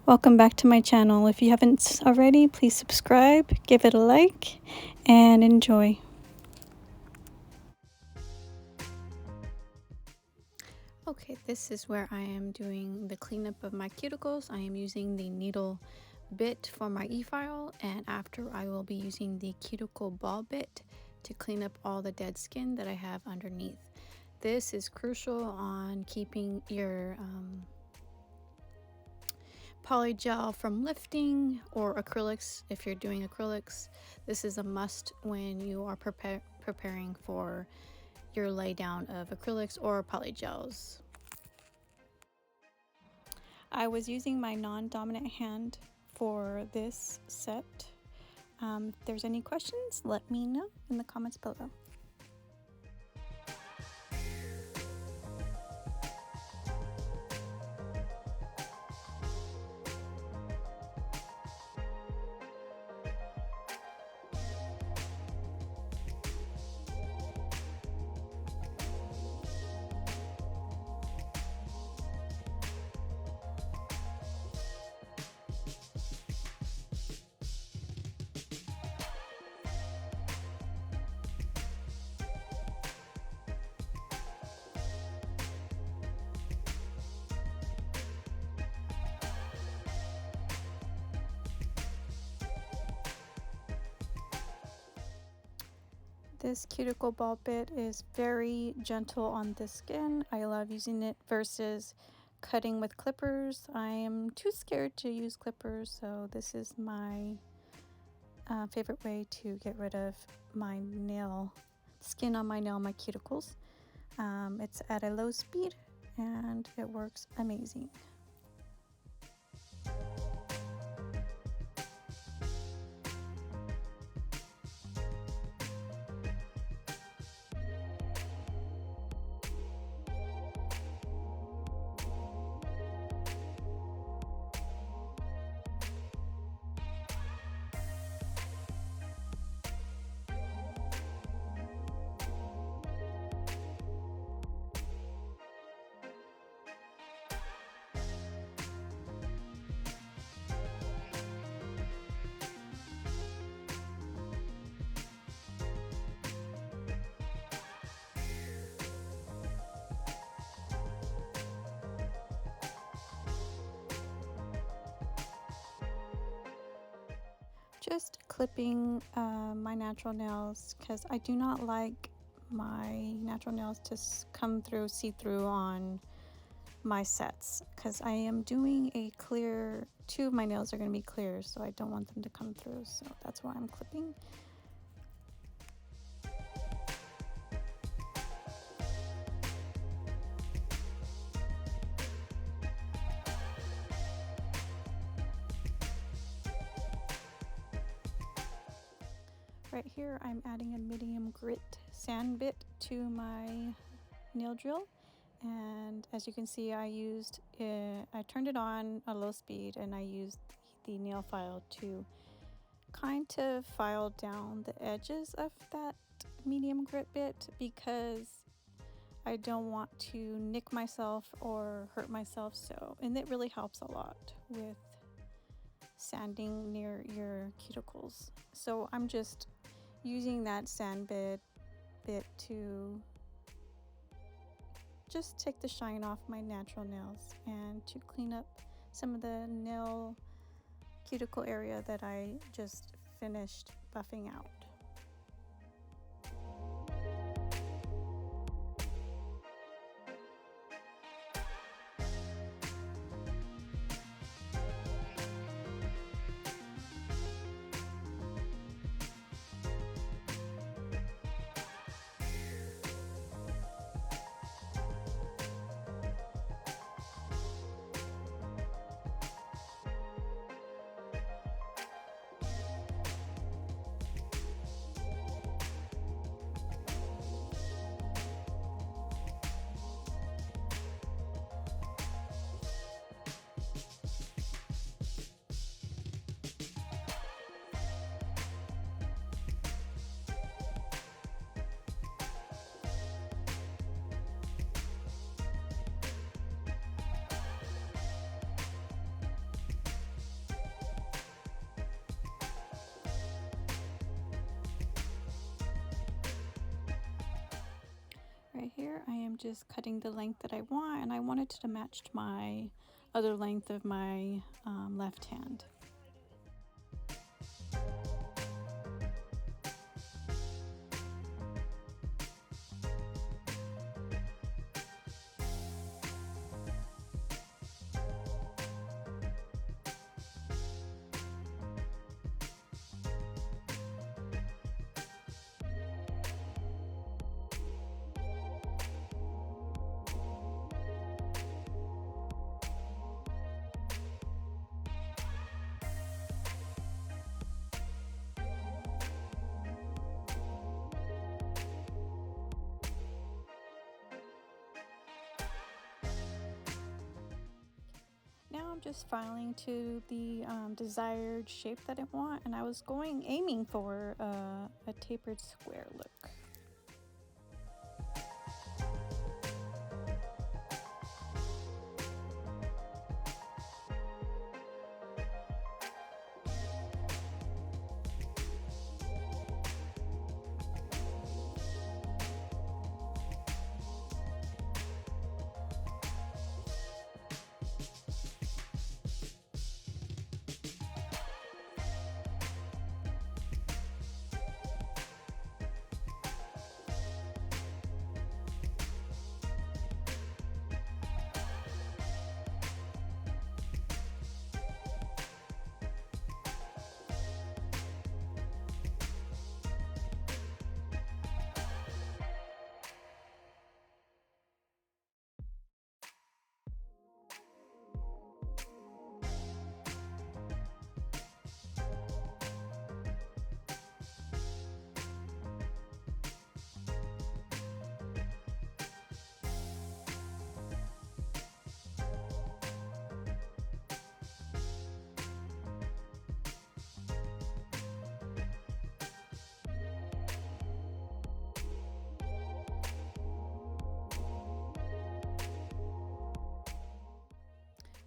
Welcome back to my channel. If you haven't already, please subscribe, give it a like, and enjoy. Okay, this is where I am doing the cleanup of my cuticles. I am using the needle bit for my e-file, and after I will be using the cuticle ball bit to clean up all the dead skin that I have underneath. This is crucial on keeping your polygel from lifting, or acrylics if you're doing acrylics. This is a must when you are preparing for your laydown of acrylics or polygels. I was using my non-dominant hand for this set. If there's any questions, let me know in the comments below. This cuticle ball bit is very gentle on the skin. I love using it versus cutting with clippers. I am too scared to use clippers, so this is my favorite way to get rid of my nail skin on my nail, my cuticles. It's at a low speed and it works amazing. Just clipping my natural nails, because I do not like my natural nails to come through, see through on my sets, because I am doing a clear, two of my nails are going to be clear, so I don't want them to come through, so that's why I'm clipping. Right here, I'm adding a medium grit sand bit to my nail drill, and as you can see, I turned it on a low speed, and I used the nail file to kind of file down the edges of that medium grit bit, because I don't want to nick myself or hurt myself. And it really helps a lot with sanding near your cuticles. So I'm just using that sand bit to just take the shine off my natural nails and to clean up some of the nail cuticle area that I just finished buffing out. here I am just cutting the length that I want, and I wanted to match my other length of my left hand. Now I'm just filing to the desired shape that I want, and I was aiming for a tapered square look.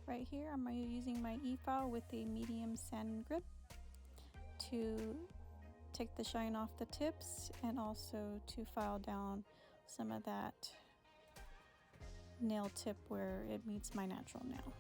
Right here, I'm using my e-file with a medium sand grip to take the shine off the tips, and also to file down some of that nail tip where it meets my natural nail.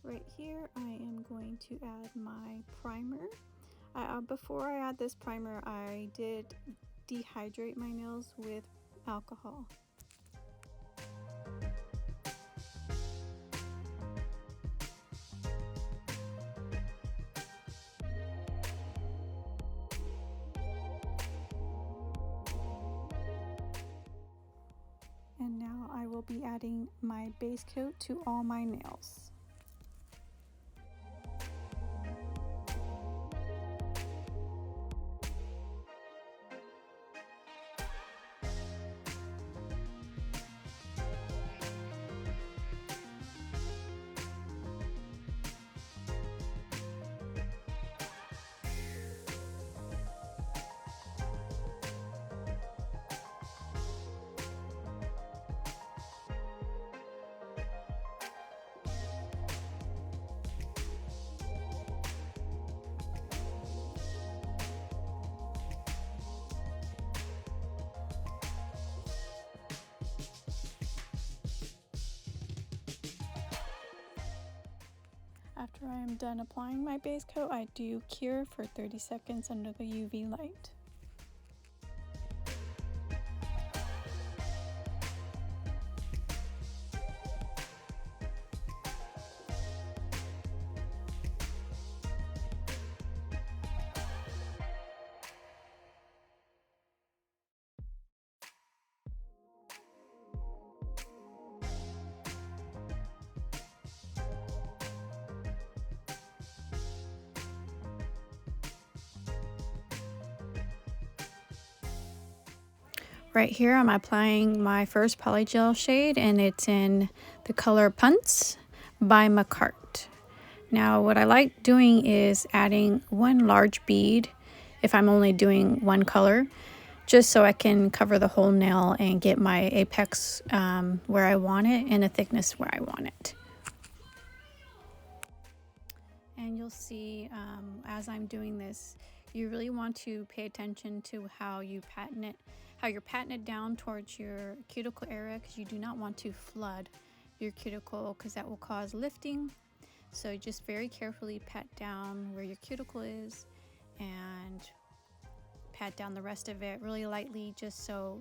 Right here, I am going to add my primer. Before I add this primer, I did dehydrate my nails with alcohol. And now I will be adding my base coat to all my nails. After I am done applying my base coat, I do cure for 30 seconds under the UV light. Right here I'm applying my first polygel shade, and it's in the color Punts by McCart. Now what I like doing is adding one large bead if I'm only doing one color, just so I can cover the whole nail and get my apex where I want it and a thickness where I want it. And you'll see as I'm doing this, you really want to pay attention to how you're patting it down towards your cuticle area, because you do not want to flood your cuticle, because that will cause lifting. So just very carefully pat down where your cuticle is and pat down the rest of it really lightly, just so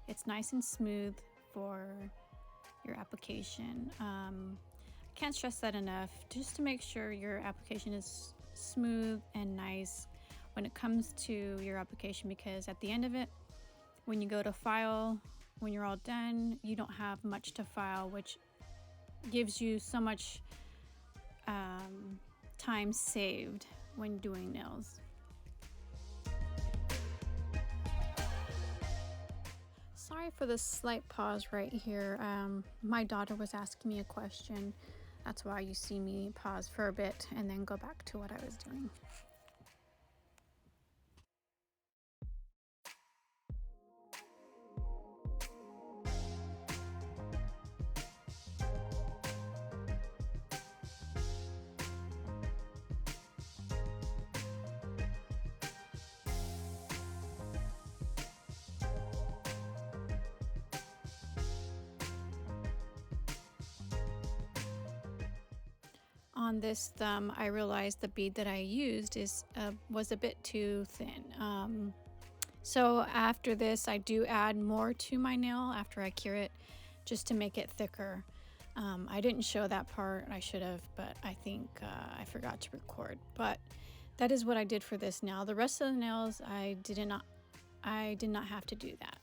it's nice and smooth for your application. Can't stress that enough, just to make sure your application is smooth and nice when it comes to your application, because at the end of it, when you go to file, when you're all done, you don't have much to file, which gives you so much time saved when doing nails. Sorry for the slight pause right here. My daughter was asking me a question. That's why you see me pause for a bit and then go back to what I was doing. On this thumb, I realized the bead that I used was a bit too thin. So after this, I do add more to my nail after I cure it, just to make it thicker. I didn't show that part. I should have, but I think I forgot to record. But that is what I did for this nail. The rest of the nails, I did not have to do that.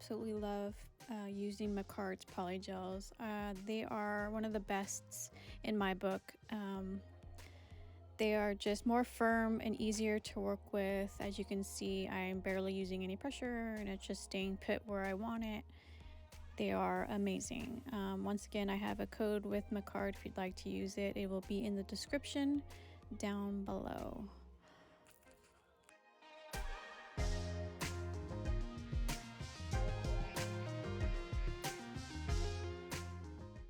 absolutely love using Macard's polygels. They are one of the bests in my book. They are just more firm and easier to work with. As you can see, I'm barely using any pressure and it's just staying put where I want it. They are amazing. Once again, I have a code with Macard if you'd like to use it. It will be in the description down below.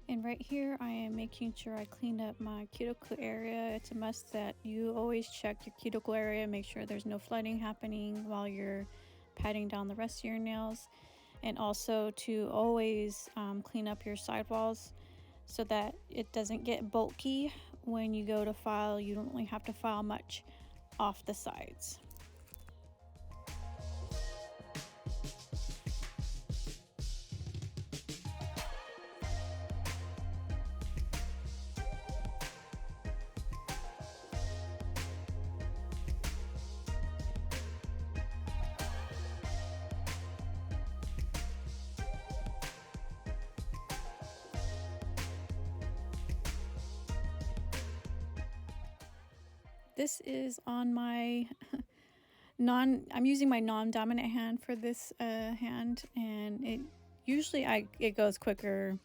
And right here, I am making sure I clean up my cuticle area. It's a must that you always check your cuticle area, make sure there's no flooding happening while you're patting down the rest of your nails. And also to always clean up your sidewalls so that it doesn't get bulky when you go to file. You don't really have to file much off the sides. This is on my I'm using my non-dominant hand for this hand, and it goes quicker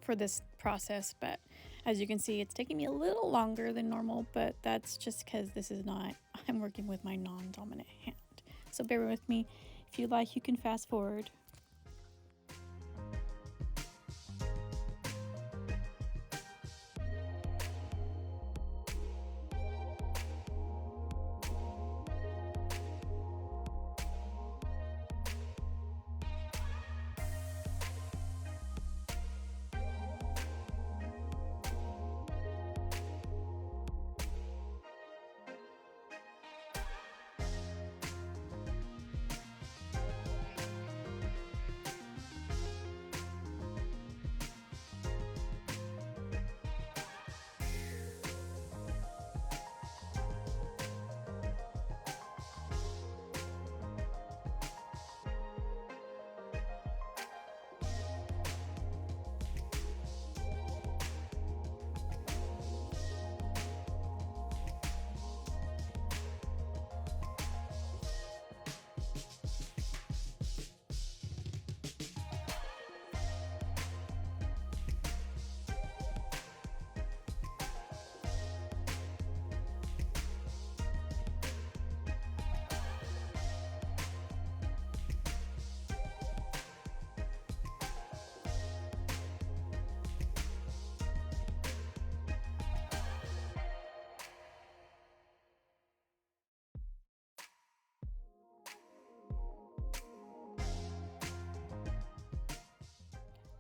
for this process, but as you can see, it's taking me a little longer than normal, but that's just because I'm working with my non-dominant hand. So bear with me. If you like, you can fast forward.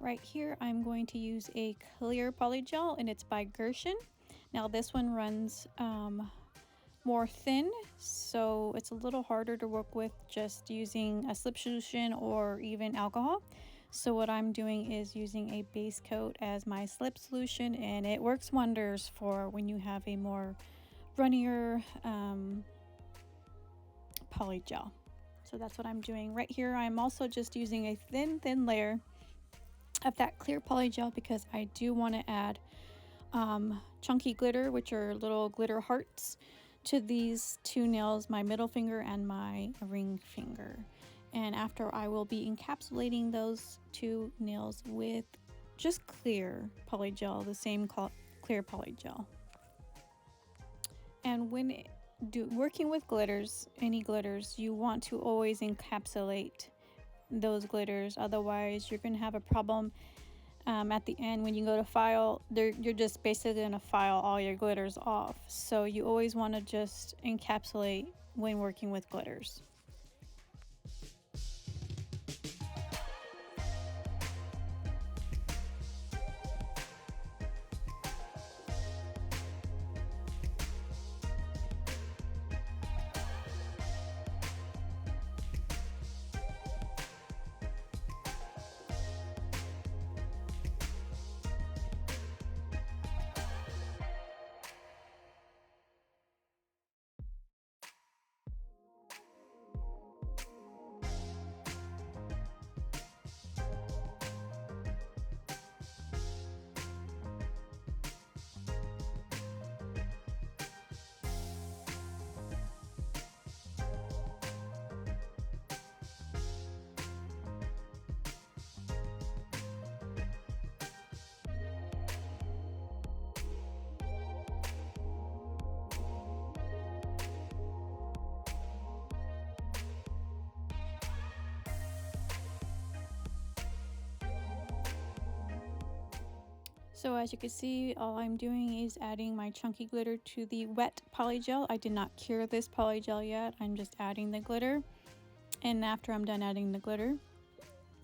Right here, I'm going to use a clear polygel, and it's by Gershon. Now this one runs more thin, so it's a little harder to work with just using a slip solution or even alcohol. So what I'm doing is using a base coat as my slip solution, and it works wonders for when you have a more runnier polygel. So that's what I'm doing right here. I'm also just using a thin layer of that clear polygel because I do want to add chunky glitter, which are little glitter hearts, to these two nails, my middle finger and my ring finger. And after, I will be encapsulating those two nails with just clear polygel, the same clear polygel. And when working with glitters, any glitters, you want to always encapsulate those glitters, otherwise you're going to have a problem at the end when you go to file. You're just basically going to file all your glitters off. So you always want to just encapsulate when working with glitters. So as you can see, all I'm doing is adding my chunky glitter to the wet polygel. I did not cure this polygel yet. I'm just adding the glitter. And after I'm done adding the glitter,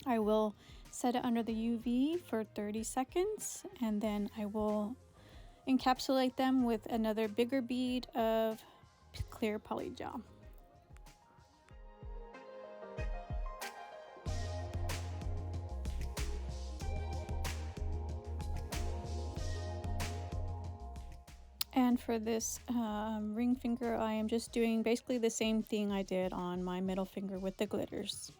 I will set it under the UV for 30 seconds, and then I will encapsulate them with another bigger bead of clear polygel. And for this ring finger, I am just doing basically the same thing I did on my middle finger with the glitters.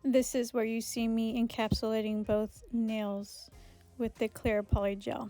This is where you see me encapsulating both nails with the clear polygel.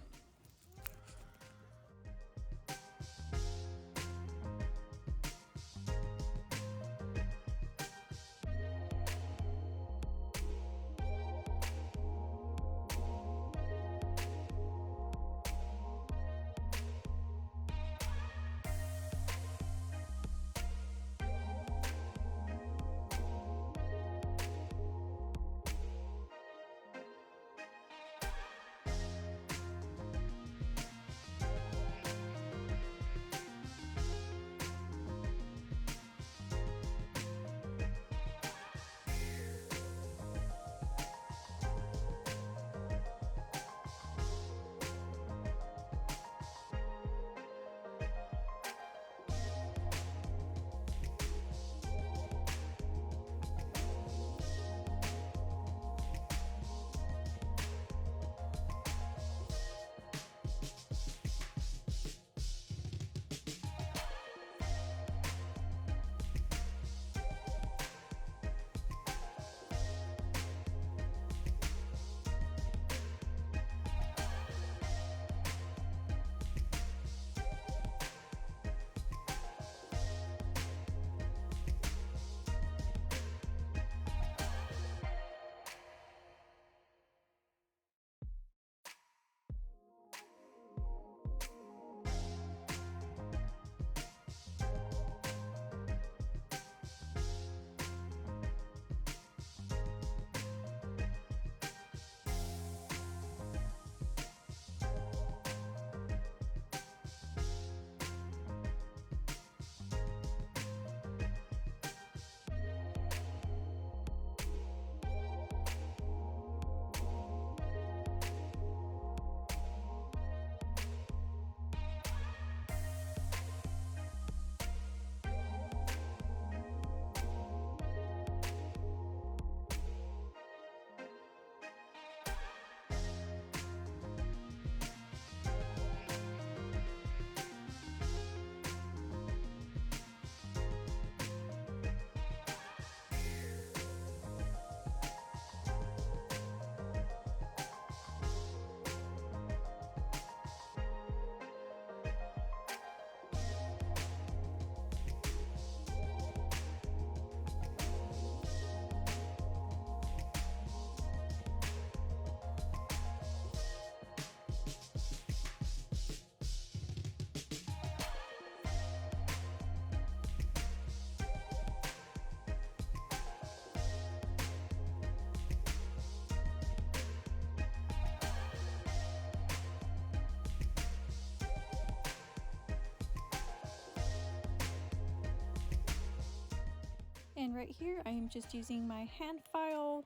And right here I am just using my hand file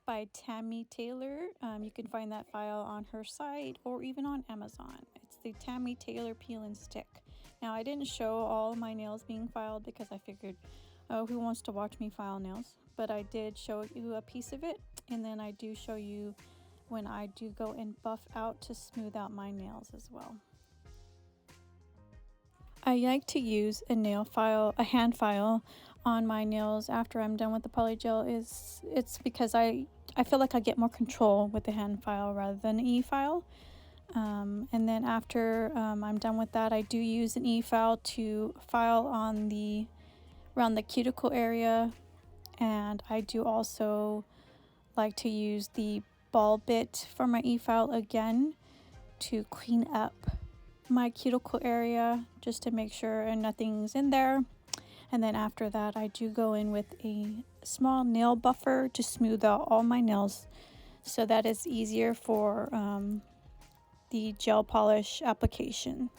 by Tammy Taylor. You can find that file on her site or even on Amazon. It's the Tammy Taylor Peel and Stick. Now I didn't show all my nails being filed because I figured, oh, who wants to watch me file nails? But I did show you a piece of it, and then I do show you when I do go and buff out to smooth out my nails as well. I like to use a hand file on my nails after I'm done with the polygel. It's because I feel like I get more control with the hand file rather than an e-file. And then after I'm done with that, I do use an e-file to file on around the cuticle area, and I do also like to use the ball bit for my e-file again to clean up my cuticle area just to make sure nothing's in there. And then after that, I do go in with a small nail buffer to smooth out all my nails so that it's easier for the gel polish application.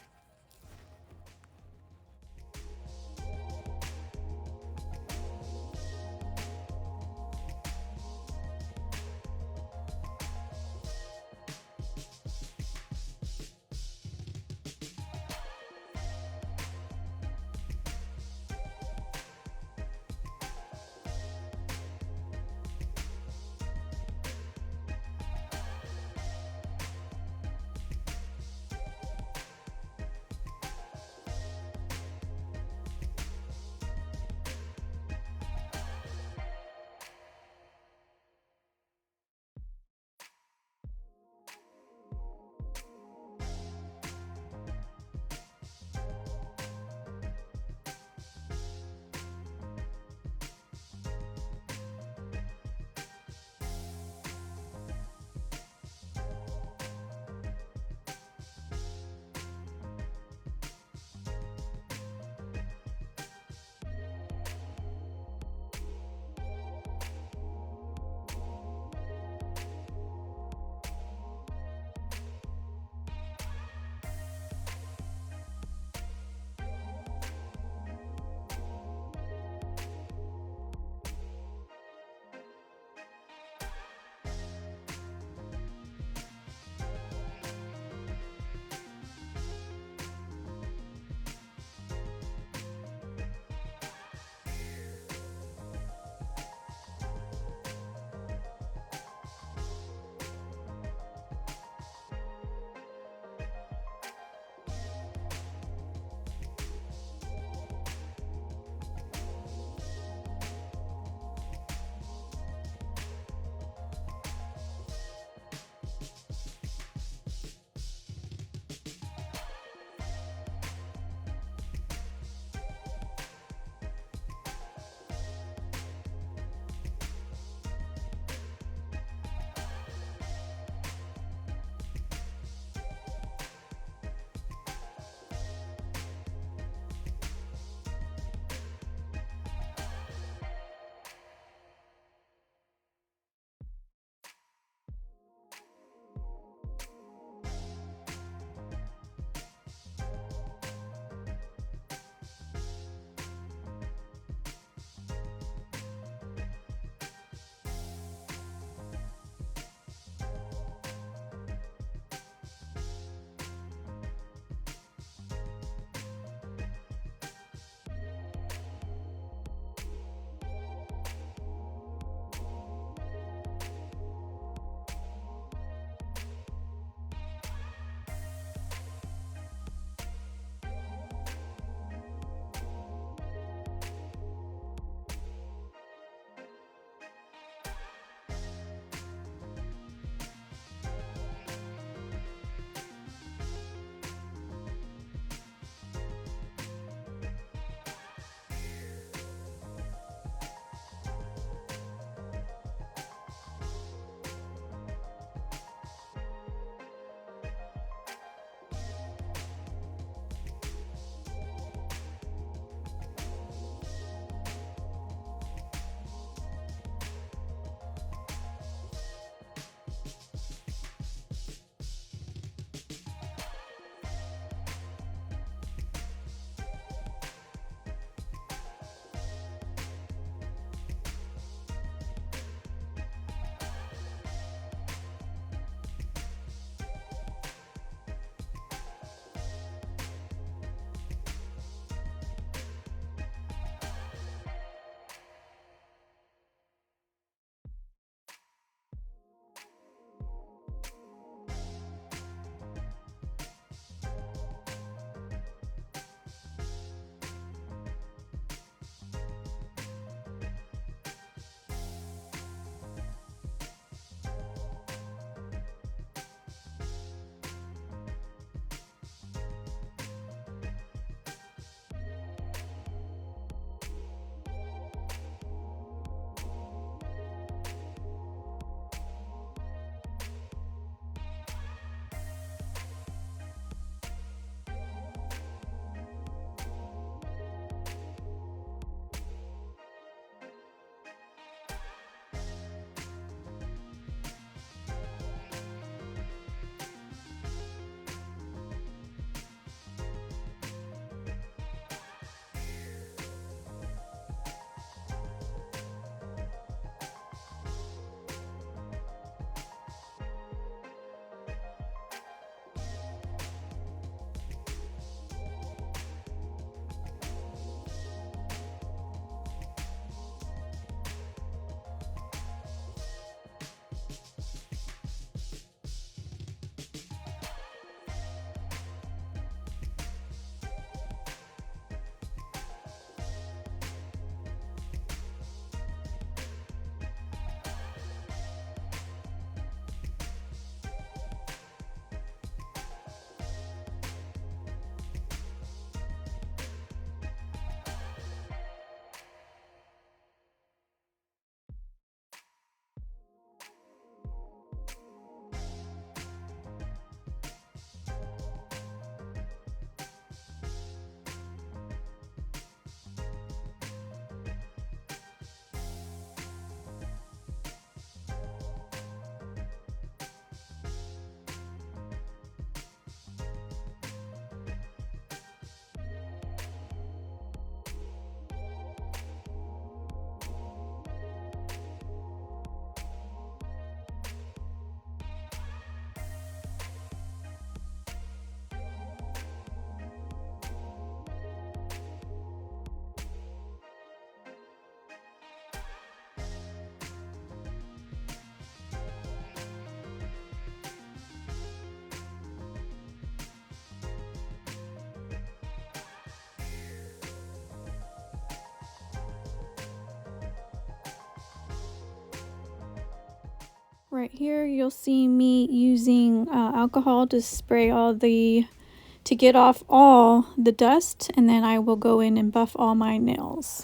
Right here you'll see me using alcohol to spray to get off all the dust, and then I will go in and buff all my nails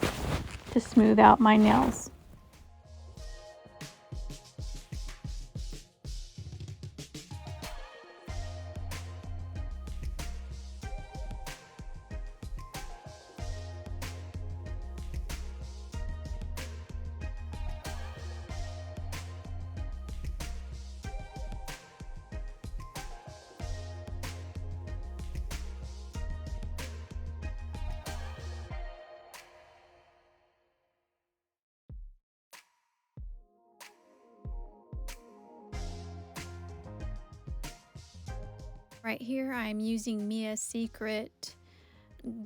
to smooth out my nails. Right here I'm using Mia's Secret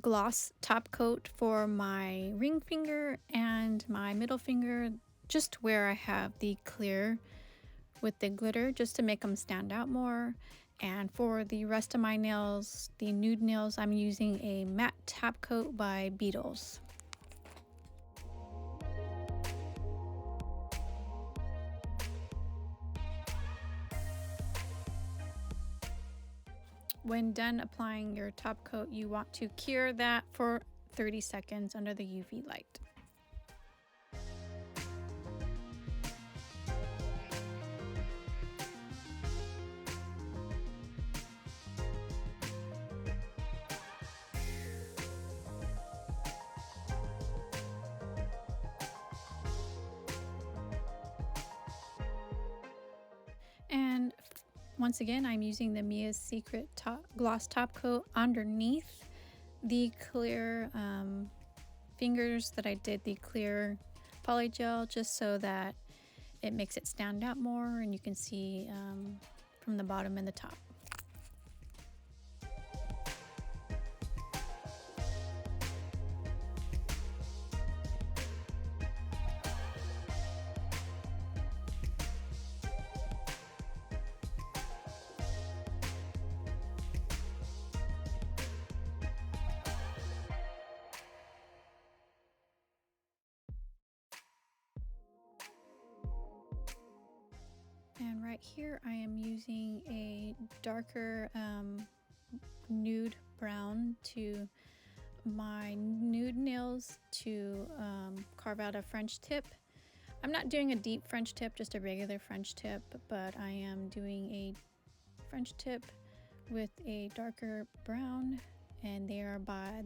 gloss top coat for my ring finger and my middle finger, just where I have the clear with the glitter, just to make them stand out more. And for the rest of my nails, the nude nails, I'm using a matte top coat by Beetles. When done applying your top coat, you want to cure that for 30 seconds under the UV light. And once again, I'm using the Mia's Secret gloss top coat underneath the clear fingers that I did the clear polygel, just so that it makes it stand out more and you can see from the bottom and the top. And right here I am using a darker nude brown to my nude nails to carve out a French tip. I'm not doing a deep French tip, just a regular French tip, but I am doing a French tip with a darker brown, and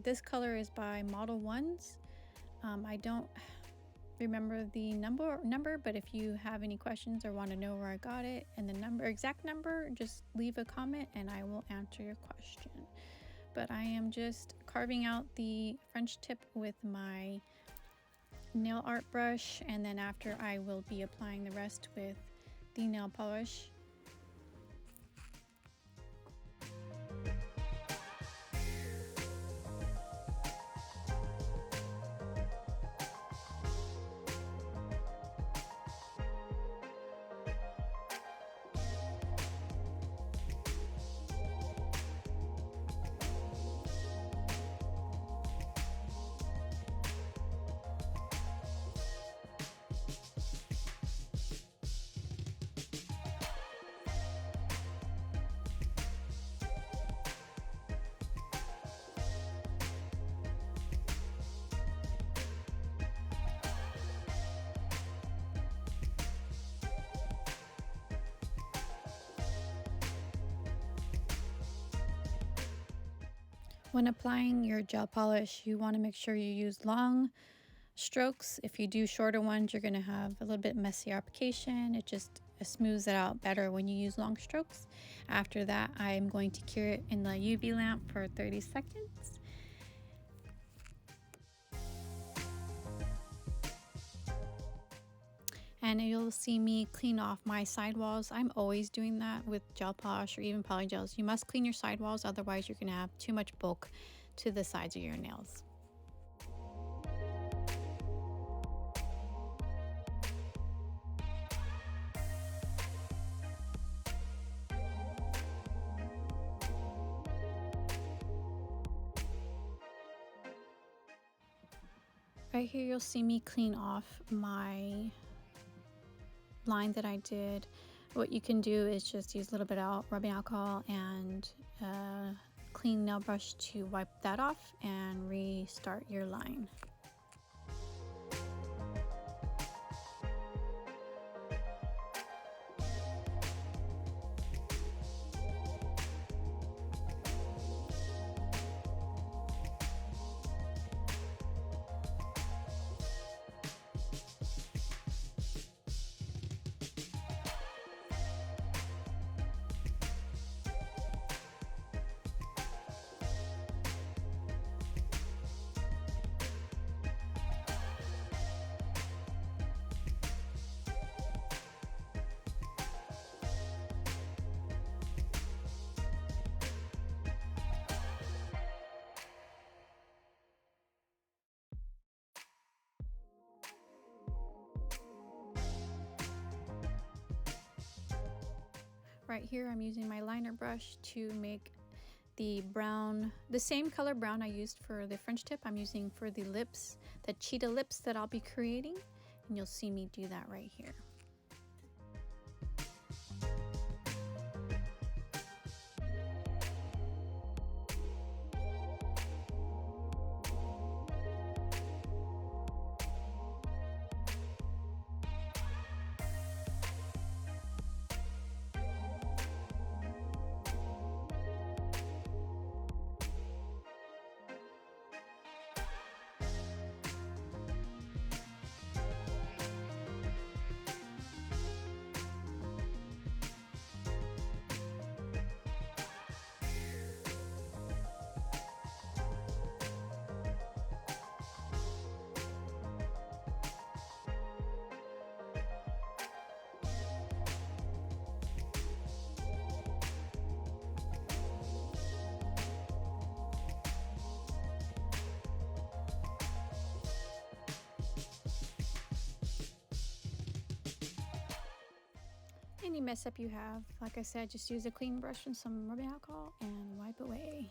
this color is by Model Ones. I don't remember the number, but if you have any questions or want to know where I got it and the exact number, just leave a comment and I will answer your question. But I am just carving out the French tip with my nail art brush, and then after I will be applying the rest with the nail polish. When applying your gel polish, you want to make sure you use long strokes. If you do shorter ones, you're going to have a little bit messier application. It smooths it out better when you use long strokes. After that, I'm going to cure it in the UV lamp for 30 seconds. And you'll see me clean off my sidewalls. I'm always doing that with gel polish or even polygels. You must clean your sidewalls, otherwise you're going to have too much bulk to the sides of your nails. Right here you'll see me clean off my line that I did What you can do is just use a little bit of rubbing alcohol and clean nail brush to wipe that off and restart your line. Right here I'm using my liner brush to make the brown, the same color brown I used for the French tip. I'm using for the lips, the cheetah lips that I'll be creating, and you'll see me do that right here. Any mess up you have, like I said, just use a clean brush and some rubbing alcohol and wipe away.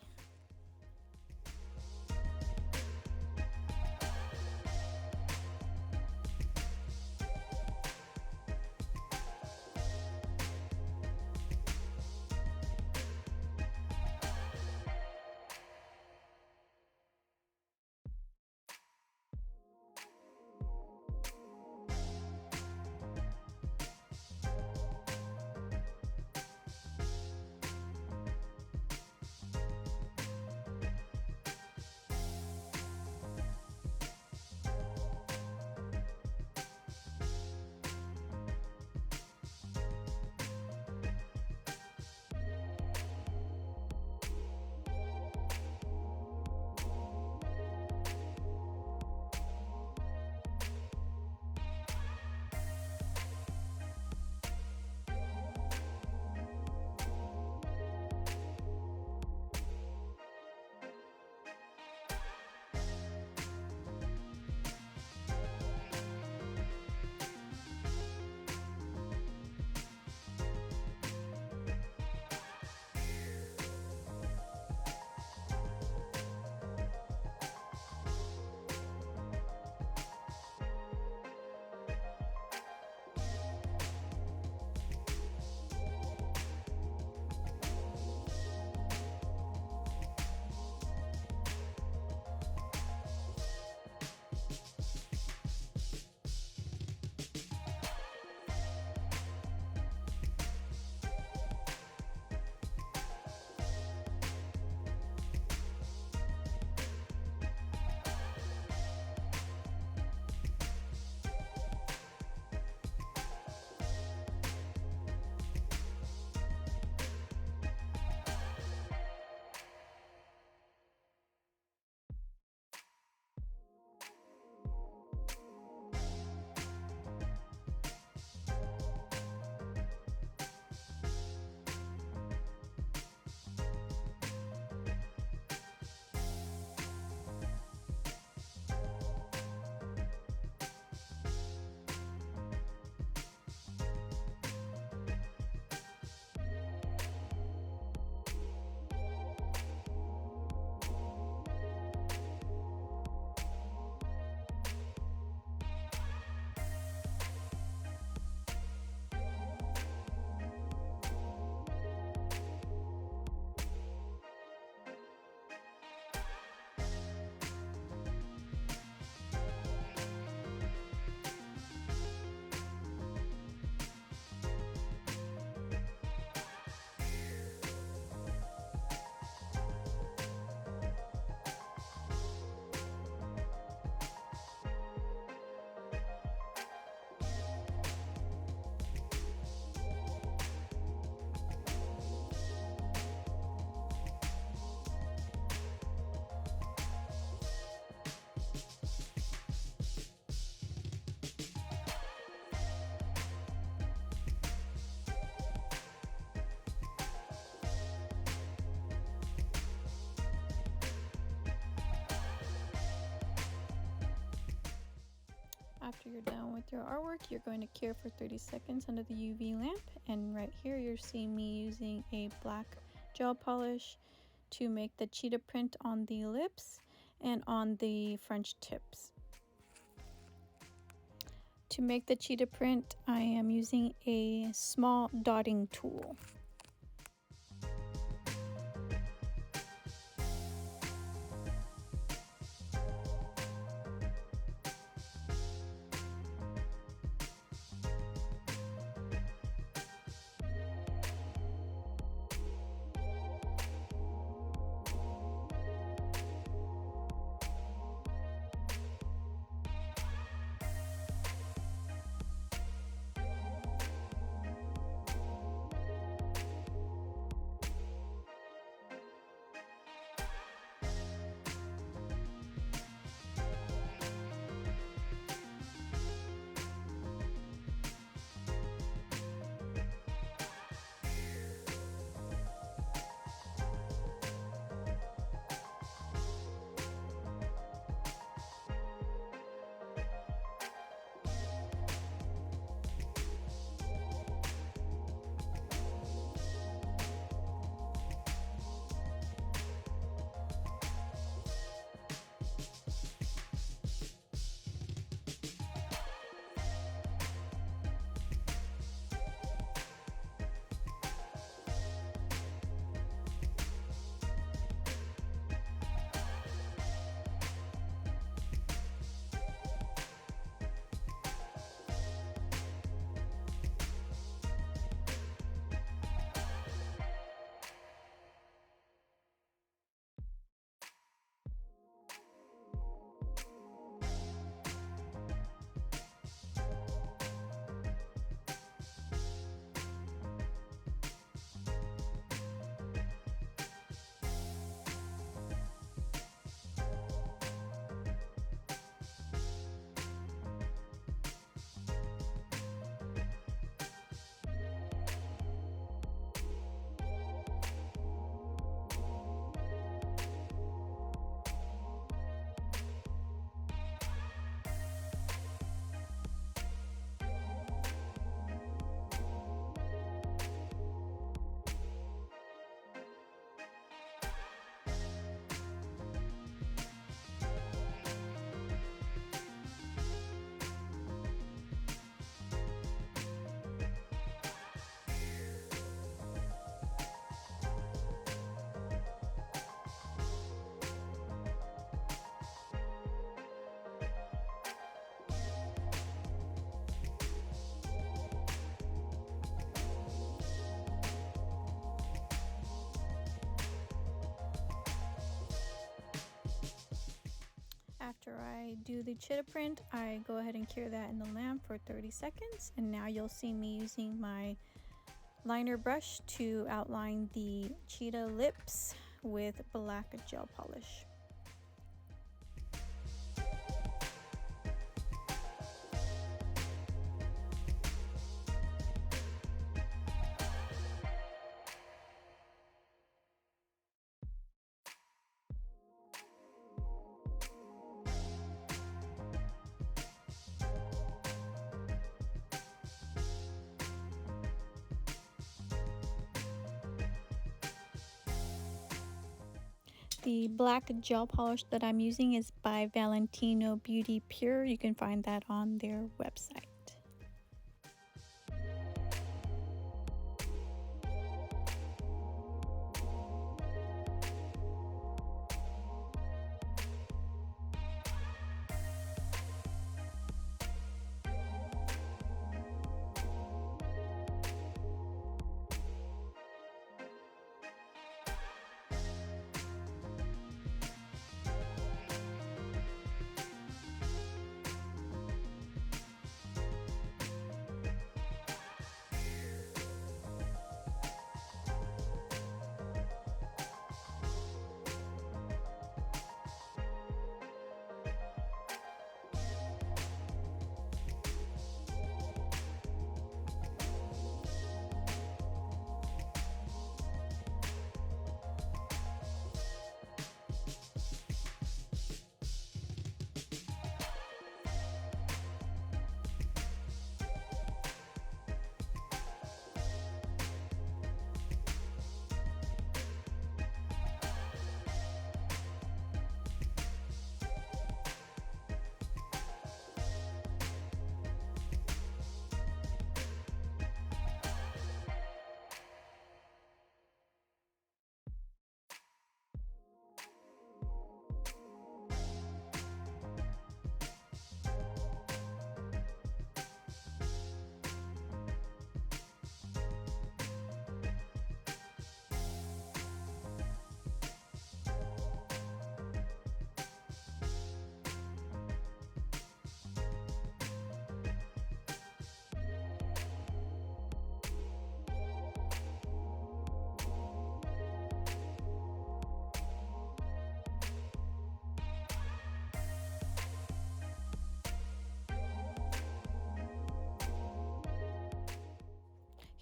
After you're done with your artwork, you're going to cure for 30 seconds under the UV lamp. And right here, you're seeing me using a black gel polish to make the cheetah print on the lips and on the French tips. To make the cheetah print, I am using a small dotting tool. After I do the cheetah print, I go ahead and cure that in the lamp for 30 seconds. And now you'll see me using my liner brush to outline the cheetah lips with black gel polish. The black gel polish that I'm using is by Valentino Beauty Pure. You can find that on their website.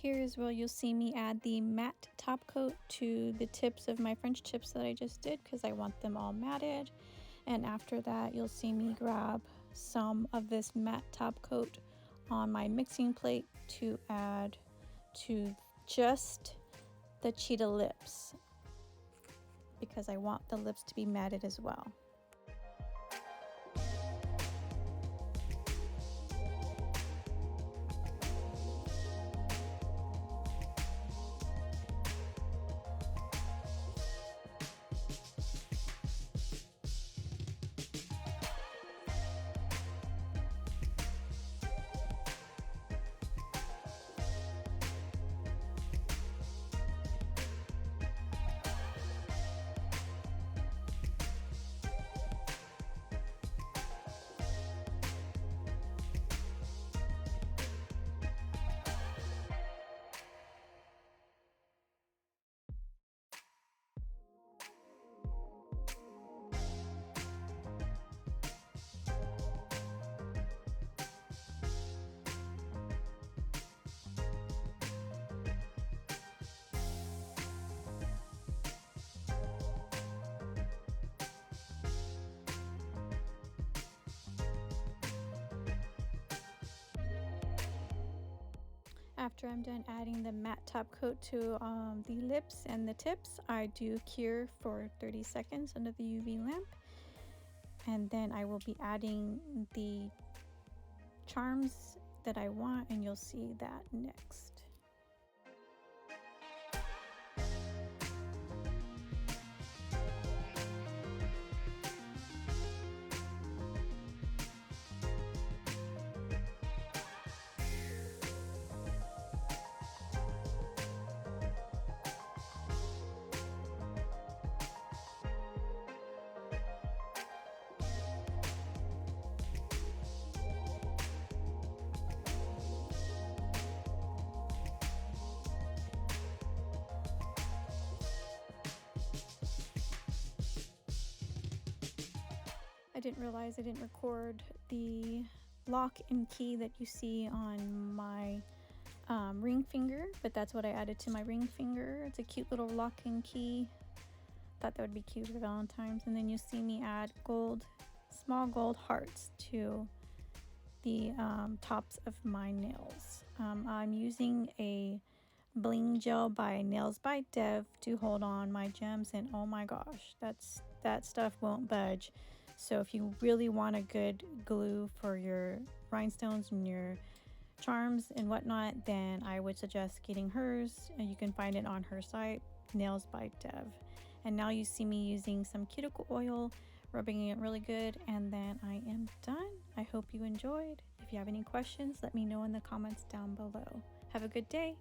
Here is where you'll see me add the matte top coat to the tips of my French tips that I just did, because I want them all matted. And after that, you'll see me grab some of this matte top coat on my mixing plate to add to just the cheetah lips, because I want the lips to be matted as well. After I'm done adding the matte top coat to the lips and the tips, I do cure for 30 seconds under the UV lamp. And then I will be adding the charms that I want, and you'll see that next. I didn't realize I didn't record the lock and key that you see on my ring finger, but that's what I added to my ring finger. It's a cute little lock and key. Thought that would be cute for Valentine's. And then you see me add small gold hearts to the tops of my nails. I'm using a bling gel by Nails by Dev to hold on my gems, and oh my gosh, that stuff won't budge. So if you really want a good glue for your rhinestones and your charms and whatnot, then I would suggest getting hers, and you can find it on her site, Nails by Dev. And now you see me using some cuticle oil, rubbing it really good, and then I am done. I hope you enjoyed. If you have any questions, let me know in the comments down below. Have a good day.